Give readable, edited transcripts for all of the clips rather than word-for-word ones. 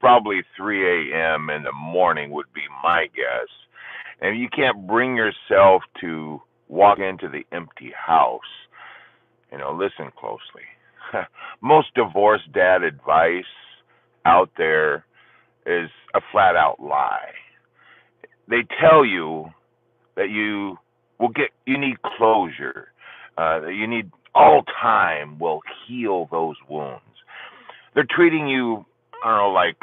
probably 3 a.m. in the morning would be my guess. And you can't bring yourself to walk into the empty house. Listen closely. Most divorced dad advice out there is a flat out lie. They tell you that you need closure. That you need all time will heal those wounds. They're treating you, I don't know, like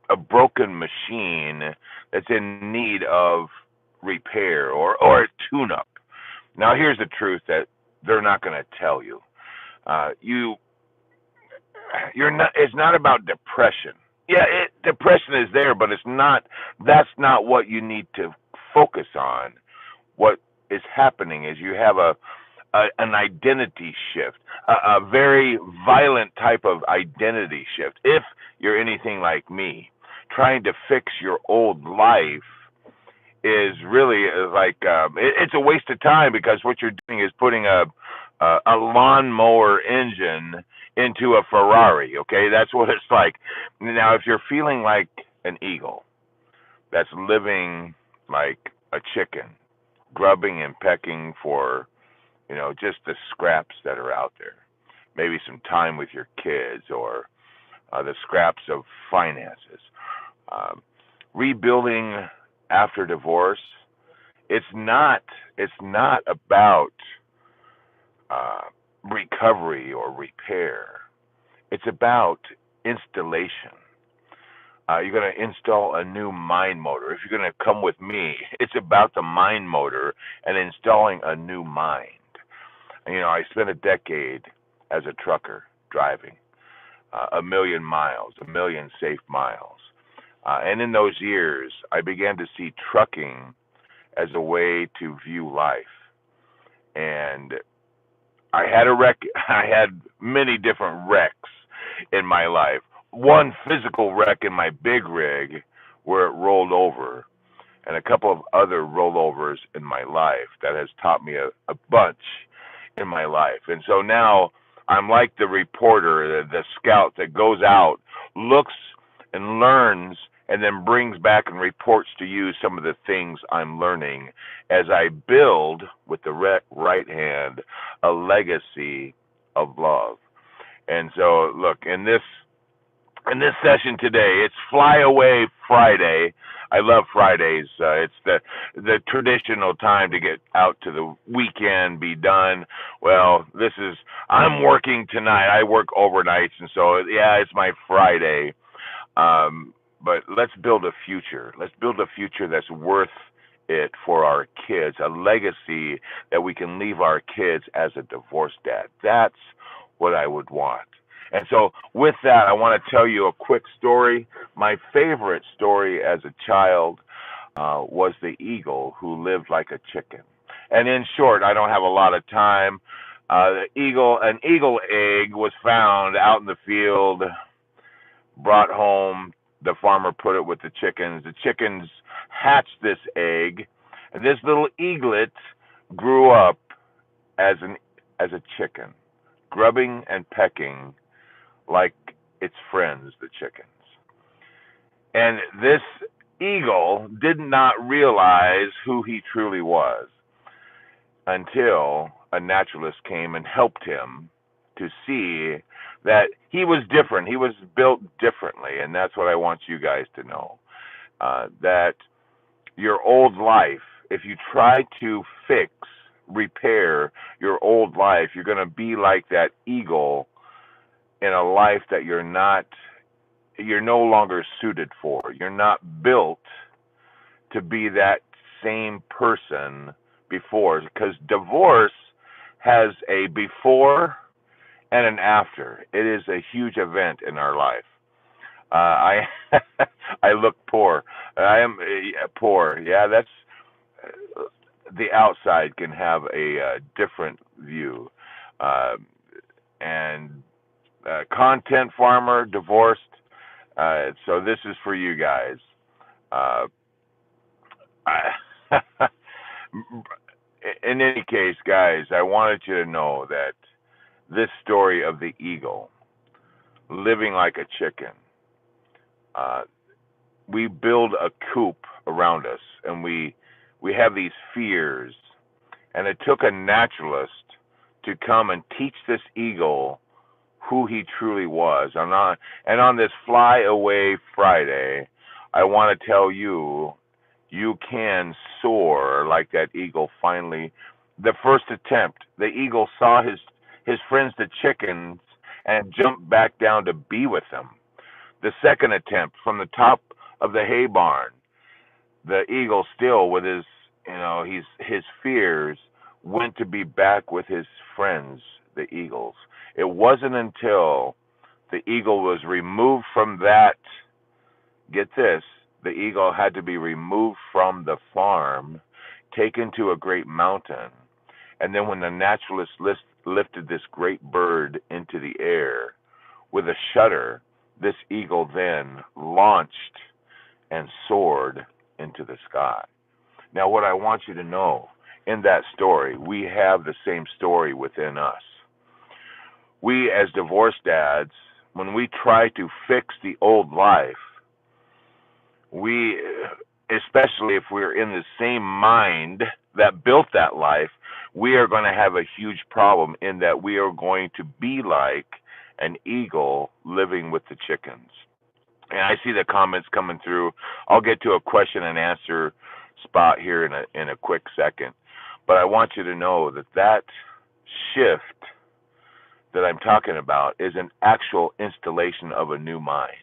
a broken machine that's in need of repair or a tune-up. Now, here's the truth that they're not going to tell you. You're not. It's not about depression. Yeah, depression is there, but it's not. That's not what you need to focus on. What is happening is you have an identity shift, a very violent type of identity shift. If you're anything like me, trying to fix your old life is really like it's a waste of time, because what you're doing is putting a lawnmower engine into a Ferrari. Okay, that's what it's like. Now, if you're feeling like an eagle that's living like a chicken, grubbing and pecking for just the scraps that are out there, maybe some time with your kids, or the scraps of finances, rebuilding after divorce, it's not about recovery or repair. It's about installation. You're going to install a new mind motor. If you're going to come with me, it's about the mind motor and installing a new mind. I spent a decade as a trucker driving 1,000,000 miles, 1,000,000 safe miles. And in those years, I began to see trucking as a way to view life. And I had I had many different wrecks in my life. One physical wreck in my big rig where it rolled over, and a couple of other rollovers in my life that has taught me a bunch in my life. And so now I'm like the reporter, the scout that goes out, looks and learns, and then brings back and reports to you some of the things I'm learning as I build with the right hand a legacy of love. And so, look, in this session today, it's Fly Away Friday. I love Fridays. It's the traditional time to get out to the weekend, be done. Well, I'm working tonight. I work overnights, and so, yeah, it's my Friday. But let's build a future. Let's build a future that's worth it for our kids, a legacy that we can leave our kids as a divorced dad. That's what I would want. And so with that, I want to tell you a quick story. My favorite story as a child was the eagle who lived like a chicken. And in short, I don't have a lot of time. An eagle egg was found out in the field, brought home. The farmer put it with the chickens. The chickens hatched this egg, and this little eaglet grew up as a chicken, grubbing and pecking like its friends, the chickens. And this eagle did not realize who he truly was until a naturalist came and helped him to see that he was different. He was built differently, and that's what I want you guys to know. That your old life, if you try to repair your old life, you're going to be like that eagle in a life that you're no longer suited for. You're not built to be that same person before, because divorce has a before and an after. It is a huge event in our life. I look poor. I am poor. Yeah, that's the outside can have a different view. And content farmer, divorced. So this is for you guys. In any case, guys, I wanted you to know that this story of the eagle living like a chicken Uh, we build a coop around us, and we have these fears. And it took a naturalist to come and teach this eagle who he truly was. And on this Fly Away Friday, I want to tell you, you can soar like that eagle finally. The first attempt, the eagle saw his friends, the chickens, and jumped back down to be with them. The second attempt, from the top of the hay barn, the eagle, still with his fears, went to be back with his friends, the eagles. It wasn't until the eagle was removed from that, get this, the eagle had to be removed from the farm, taken to a great mountain, and then when the naturalist lifted this great bird into the air with a shudder, this eagle then launched and soared into the sky. Now, what I want you to know, in that story, we have the same story within us. We, as divorced dads, when we try to fix the old life, we, especially if we're in the same mind that built that life, we are going to have a huge problem in that we are going to be like an eagle living with the chickens. And I see the comments coming through. I'll get to a question and answer spot here in a quick second. But I want you to know that shift that I'm talking about is an actual installation of a new mind.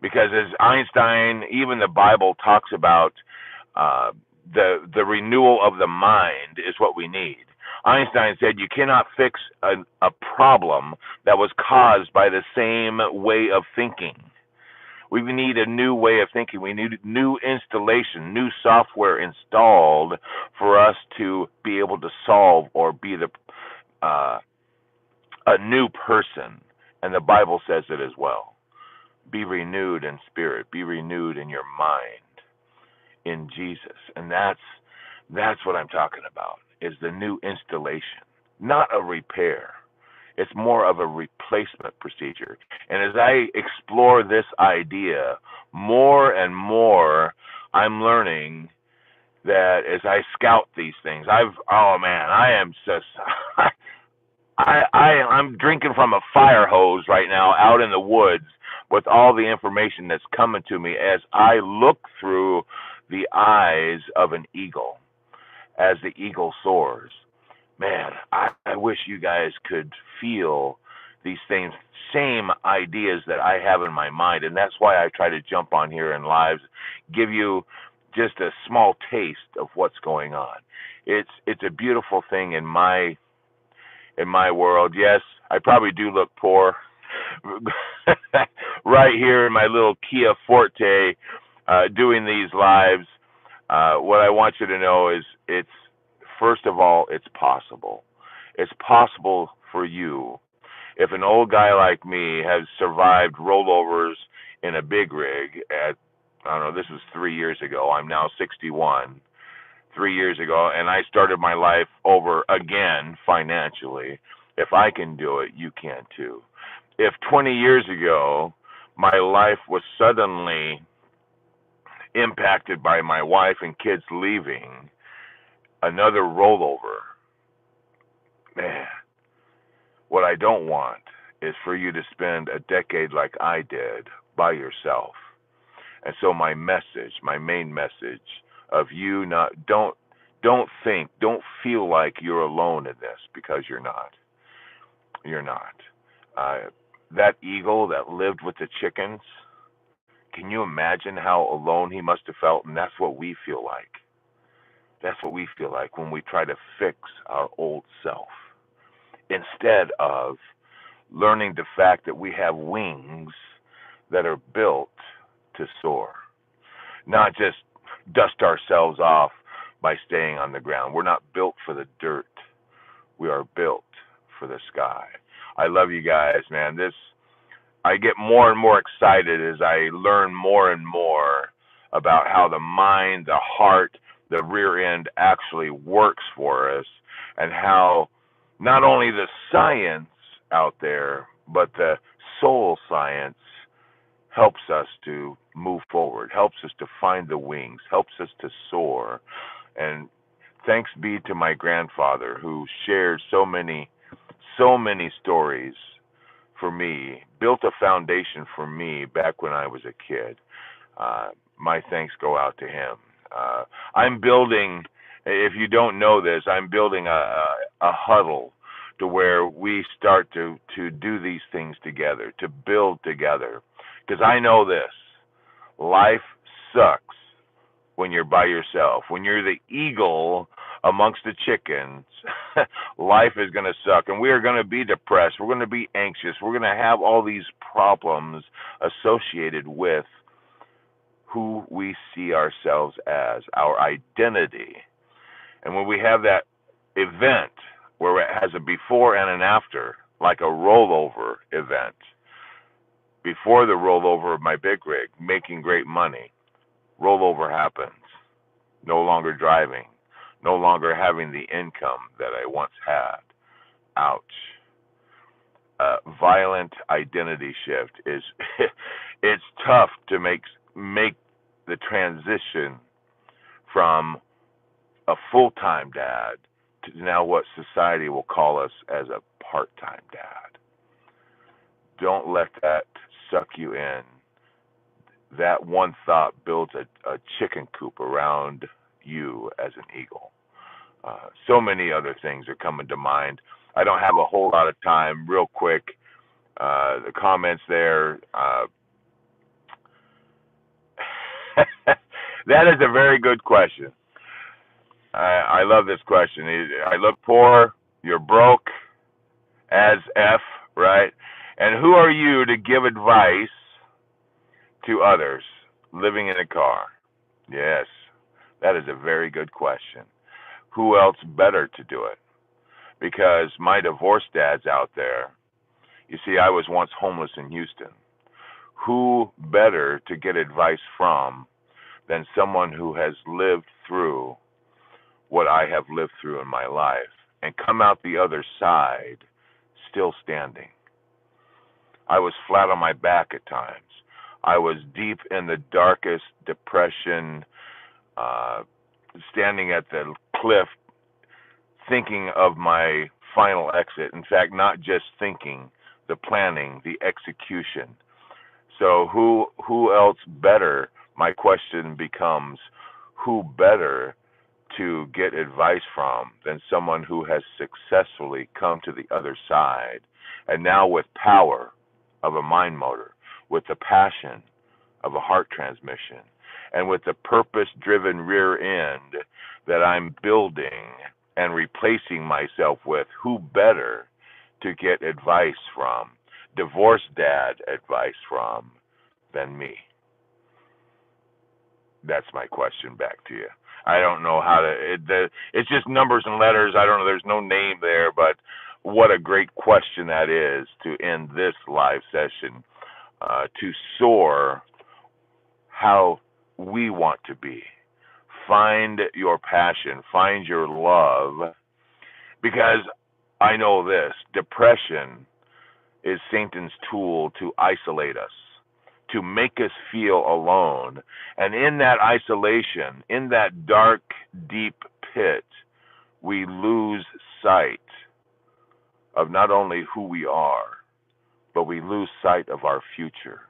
Because as Einstein, even the Bible talks about, the renewal of the mind is what we need. Einstein said you cannot fix a problem that was caused by the same way of thinking. We need a new way of thinking. We need new installation, new software installed for us to be able to solve or be a new person. And the Bible says it as well. Be renewed in spirit. Be renewed in your mind in Jesus. And that's what I'm talking about, is the new installation, not a repair. It's more of a replacement procedure. And as I explore this idea more and more, I'm learning that as I scout these things, I am just, I'm drinking from a fire hose right now out in the woods with all the information that's coming to me as I look through the eyes of an eagle, as the eagle soars. Man, I wish you guys could feel these same ideas that I have in my mind, and that's why I try to jump on here in lives, give you just a small taste of what's going on. It's a beautiful thing in my world. Yes, I probably do look poor right here in my little Kia Forte, doing these lives. What I want you to know is first of all, it's possible. It's possible for you. If an old guy like me has survived rollovers in a big rig I don't know, this was 3 years ago. I'm now 61. 3 years ago, and I started my life over again financially. If I can do it, you can too. If 20 years ago my life was suddenly impacted by my wife and kids leaving, another rollover, man, what I don't want is for you to spend a decade like I did by yourself. And so my main message of you, don't feel like you're alone in this, because you're not. You're not. That eagle that lived with the chickens, can you imagine how alone he must have felt? And that's what we feel like. That's what we feel like when we try to fix our old self, instead of learning the fact that we have wings that are built to soar, not just dust ourselves off by staying on the ground. We're not built for the dirt. We are built for the sky. I love you guys, man. I get more and more excited as I learn more and more about how the mind, the heart, the rear end actually works for us, and how not only the science out there, but the soul science helps us to move forward, helps us to find the wings, helps us to soar. And thanks be to my grandfather who shared so many stories for me, built a foundation for me back when I was a kid. My thanks go out to him. I'm building, if you don't know this, I'm building a huddle to where we start to do these things together, to build together. Because I know this, life sucks when you're by yourself. When you're the eagle amongst the chickens, life is going to suck. And we are going to be depressed. We're going to be anxious. We're going to have all these problems associated with who we see ourselves as, our identity. And when we have that event where it has a before and an after, like a rollover event, before the rollover of my big rig, making great money, rollover happens. No longer driving, no longer having the income that I once had. Ouch. Violent identity shift is it's tough to make the transition from a full-time dad to now what society will call us as a part-time dad. Don't let that suck you in. That one thought builds a chicken coop around you as an eagle. So many other things are coming to mind. I don't have a whole lot of time. Real quick, the comments there. That is a very good question. I love this question. I look poor, you're broke as F, right? And who are you to give advice to others living in a car? Yes, that is a very good question. Who else better to do it? Because my divorced dads out there, you see, I was once homeless in Houston. Who better to get advice from than someone who has lived through what I have lived through in my life and come out the other side still standing? I was flat on my back at times. I was deep in the darkest depression, standing at the cliff, thinking of my final exit. In fact, not just thinking, the planning, the execution. So who else better? My question becomes, who better to get advice from than someone who has successfully come to the other side, and now with power of a mind motor, with the passion of a heart transmission, and with the purpose-driven rear end that I'm building and replacing myself with? Who better to get advice from, divorced dad advice from, than me? That's my question back to you. I don't know how to, it's just numbers and letters. I don't know, there's no name there, but what a great question that is to end this live session, to soar how we want to be. Find your passion, find your love, because I know this, depression is Satan's tool to isolate us, to make us feel alone. And in that isolation, in that dark, deep pit, we lose sight of not only who we are, but we lose sight of our future.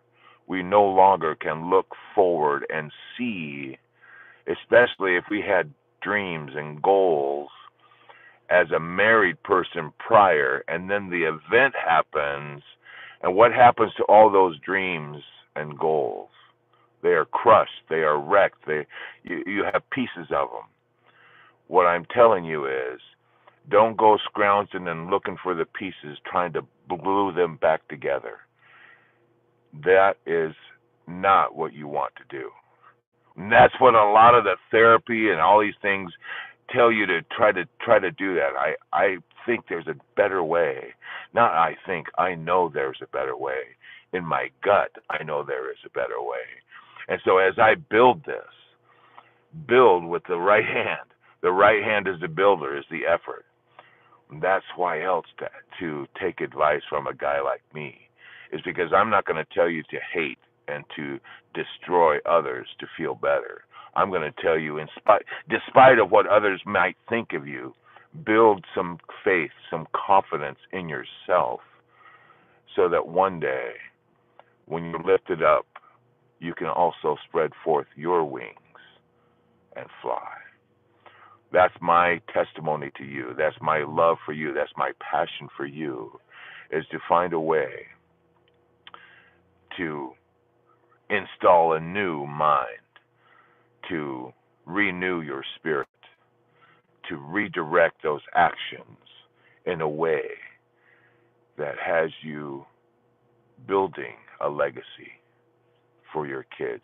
We no longer can look forward and see, especially if we had dreams and goals as a married person prior, and then the event happens, and what happens to all those dreams and goals? They are crushed, they are wrecked, you have pieces of them. What I'm telling you is, don't go scrounging and looking for the pieces, trying to glue them back together. That is not what you want to do. And that's what a lot of the therapy and all these things tell you, to try to do that. I think there's a better way. Not I think, I know there's a better way. In my gut, I know there is a better way. And so as I build this, build with the right hand. The right hand is the builder, is the effort. And that's why else to take advice from a guy like me is because I'm not going to tell you to hate and to destroy others to feel better. I'm going to tell you, despite of what others might think of you, build some faith, some confidence in yourself, so that one day, when you're lifted up, you can also spread forth your wings and fly. That's my testimony to you. That's my love for you. That's my passion for you, is to find a way to install a new mind, to renew your spirit, to redirect those actions in a way that has you building a legacy for your kids,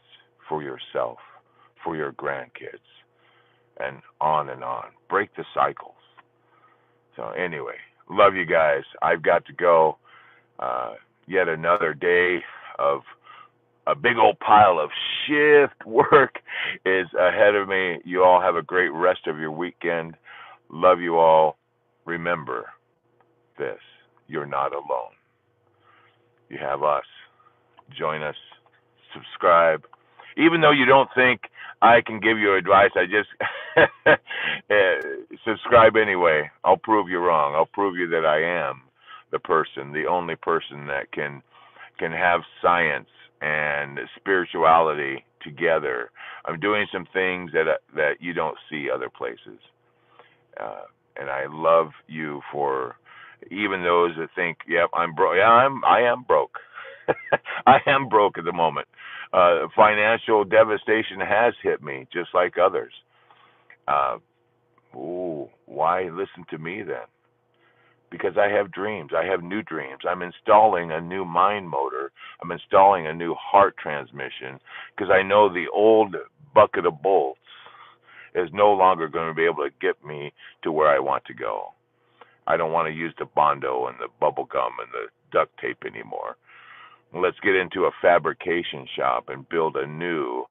for yourself, for your grandkids, and on and on. Break the cycles. So anyway, love you guys. I've got to go. Yet another day of a big old pile of shift work is ahead of me. You all have a great rest of your weekend. Love you all. Remember this: you're not alone. You have us. Join us. Subscribe. Even though you don't think I can give you advice, I just subscribe anyway. I'll prove you wrong. I'll prove you that I am the person, the only person that can have science and spirituality together. I'm doing some things that you don't see other places, and I love you for even those that think, "Yep, I'm broke." Yeah, I am broke. I am broke at the moment. Financial devastation has hit me, just like others. Why listen to me then? Because I have dreams. I have new dreams. I'm installing a new mind motor. I'm installing a new heart transmission, because I know the old bucket of bolts is no longer going to be able to get me to where I want to go. I don't want to use the Bondo and the bubble gum and the duct tape anymore. Let's get into a fabrication shop and build a new